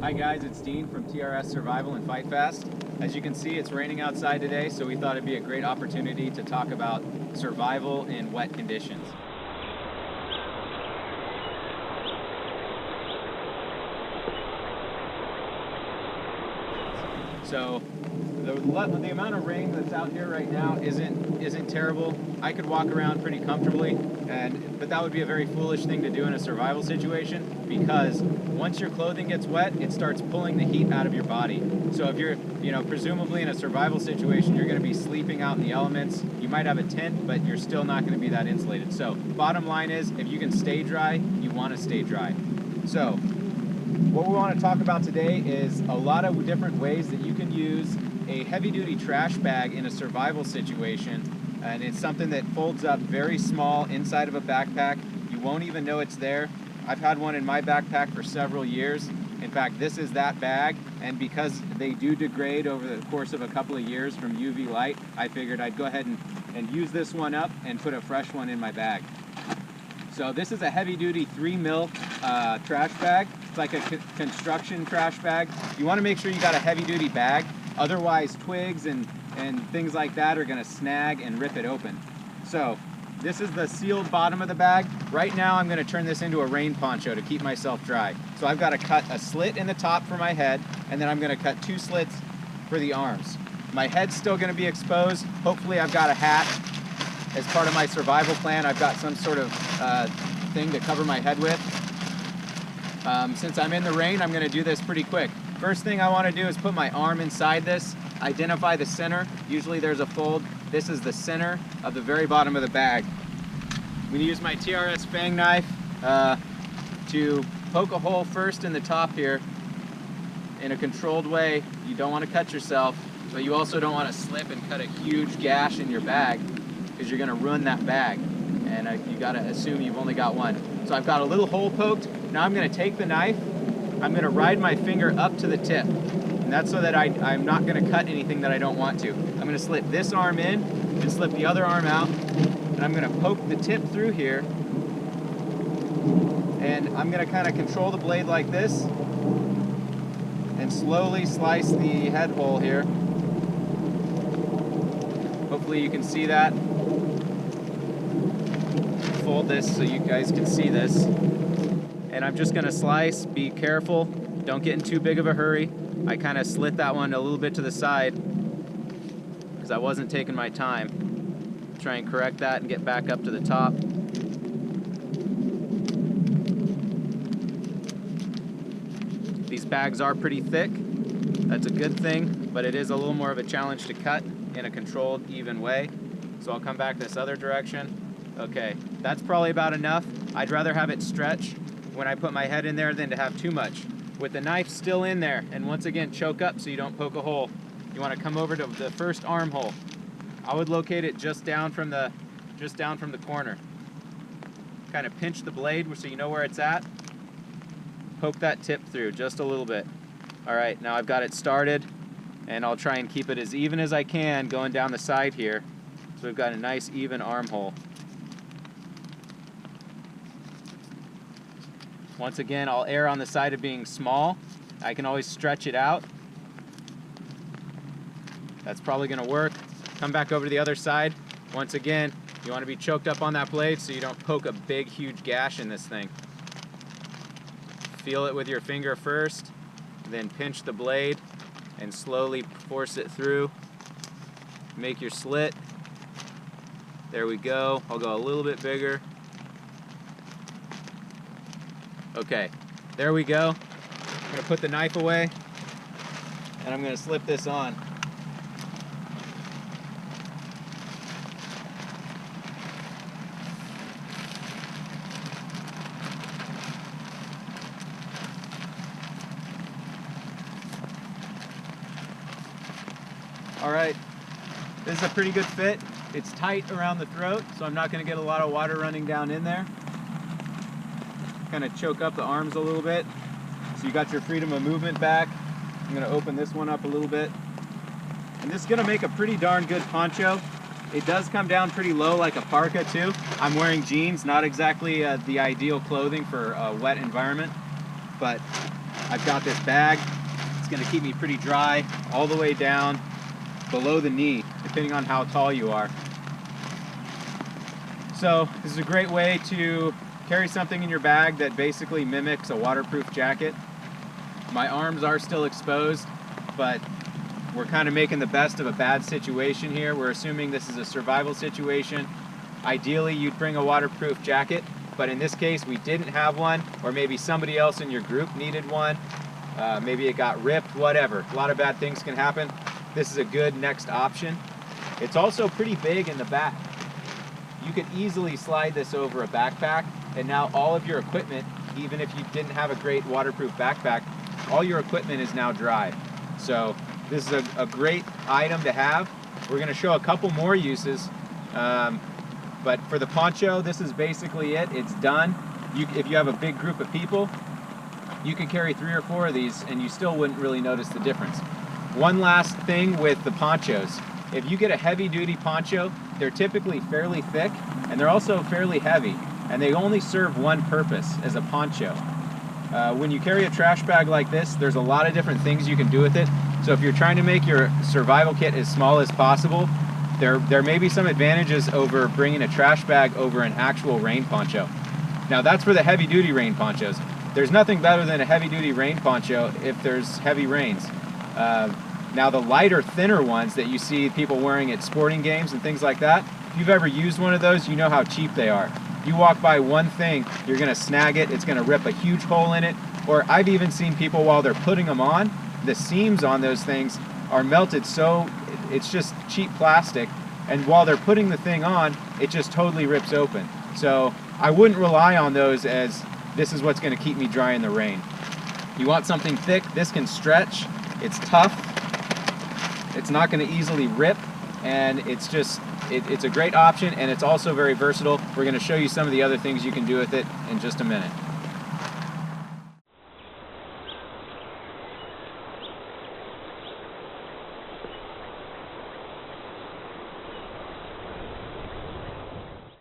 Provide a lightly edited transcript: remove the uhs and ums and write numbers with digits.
Hi guys, it's Dean from TRS Survival and FightFast. As you can see, it's raining outside today, so we thought it'd be a great opportunity to talk about survival in wet conditions. So the amount of rain that's out here right now isn't terrible. I could walk around pretty comfortably, but that would be a very foolish thing to do in a survival situation, because once your clothing gets wet, it starts pulling the heat out of your body. So if you're, presumably in a survival situation, you're going to be sleeping out in the elements. You might have a tent, but you're still not going to be that insulated. So bottom line is, if you can stay dry, you want to stay dry. So what we want to talk about today is a lot of different ways that you can use a heavy-duty trash bag in a survival situation, and it's something that folds up very small inside of a backpack. You won't even know it's there. I've had one in my backpack for several years. In fact, this is that bag, and because they do degrade over the course of a couple of years from UV light, I figured I'd go ahead and use this one up and put a fresh one in my bag. So this is a heavy-duty 3 mil trash bag. It's like a construction trash bag. You want to make sure you got a heavy-duty bag, otherwise twigs and things like that are going to snag and rip it open. So this is the sealed bottom of the bag. Right now I'm going to turn this into a rain poncho to keep myself dry. So I've got to cut a slit in the top for my head, and then I'm going to cut 2 slits for the arms. My head's still going to be exposed. Hopefully I've got a hat. As part of my survival plan, I've got some sort of thing to cover my head with. Since I'm in the rain, I'm going to do this pretty quick. First thing I want to do is put my arm inside this, identify the center. Usually there's a fold. This is the center of the very bottom of the bag. I'm going to use my TRS fang knife to poke a hole first in the top here in a controlled way. You don't want to cut yourself, but you also don't want to slip and cut a huge gash in your bag, because you're going to ruin that bag, and you got to assume you've only got one. So I've got a little hole poked. Now I'm going to take the knife, I'm going to ride my finger up to the tip, and that's so that I'm not going to cut anything that I don't want to. I'm going to slip this arm in and slip the other arm out, and I'm going to poke the tip through here, and I'm going to kind of control the blade like this and slowly slice the head hole here. Hopefully you can see that. Fold this so you guys can see this. And I'm just gonna slice, be careful, don't get in too big of a hurry. I kind of slit that one a little bit to the side because I wasn't taking my time. Try and correct that and get back up to the top. These bags are pretty thick. That's a good thing, but it is a little more of a challenge to cut in a controlled, even way. So I'll come back this other direction. Okay, that's probably about enough. I'd rather have it stretch when I put my head in there than to have too much. With the knife still in there, and once again, choke up so you don't poke a hole. You want to come over to the first armhole. I would locate it just down from the corner. Kind of pinch the blade so you know where it's at. Poke that tip through just a little bit. All right, now I've got it started, and I'll try and keep it as even as I can going down the side here. So we've got a nice even armhole. Once again, I'll err on the side of being small. I can always stretch it out. That's probably gonna work. Come back over to the other side. Once again, you wanna be choked up on that blade so you don't poke a big, huge gash in this thing. Feel it with your finger first, then pinch the blade and slowly force it through. Make your slit. There we go. I'll go a little bit bigger. Okay, there we go. I'm gonna put the knife away, and I'm gonna slip this on. All right, this is a pretty good fit. It's tight around the throat, so I'm not gonna get a lot of water running down in there. Kind of choke up the arms a little bit so you got your freedom of movement back. I'm going to open this one up a little bit, and this is going to make a pretty darn good poncho. It does come down pretty low like a parka too. I'm wearing jeans, not exactly the ideal clothing for a wet environment, but I've got this bag. It's gonna keep me pretty dry all the way down below the knee, depending on how tall you are. So this is a great way to carry something in your bag that basically mimics a waterproof jacket. My arms are still exposed, but we're kind of making the best of a bad situation here. We're assuming this is a survival situation. Ideally, you'd bring a waterproof jacket, but in this case, we didn't have one, or maybe somebody else in your group needed one. Maybe it got ripped, whatever. A lot of bad things can happen. This is a good next option. It's also pretty big in the back. You could easily slide this over a backpack, and now all of your equipment, even if you didn't have a great waterproof backpack, all your equipment is now dry. So this is a great item to have. We're going to show a couple more uses, but for the poncho, this is basically it. It's done. If you have a big group of people, you can carry 3 or 4 of these and you still wouldn't really notice the difference. One last thing with the ponchos. If you get a heavy duty poncho, they're typically fairly thick and they're also fairly heavy, and they only serve one purpose as a poncho. When you carry a trash bag like this, there's a lot of different things you can do with it. So if you're trying to make your survival kit as small as possible, there may be some advantages over bringing a trash bag over an actual rain poncho. Now that's for the heavy duty rain ponchos. There's nothing better than a heavy duty rain poncho if there's heavy rains. Now the lighter, thinner ones that you see people wearing at sporting games and things like that, if you've ever used one of those, you know how cheap they are. You walk by one thing, you're gonna snag it, it's gonna rip a huge hole in it. Or I've even seen people, while they're putting them on, the seams on those things are melted, so it's just cheap plastic, and while they're putting the thing on, it just totally rips open. So I wouldn't rely on those as this is what's gonna keep me dry in the rain. You want something thick, this can stretch, it's tough, it's not gonna easily rip, and it's just, it's a great option, and it's also very versatile. We're gonna show you some of the other things you can do with it in just a minute.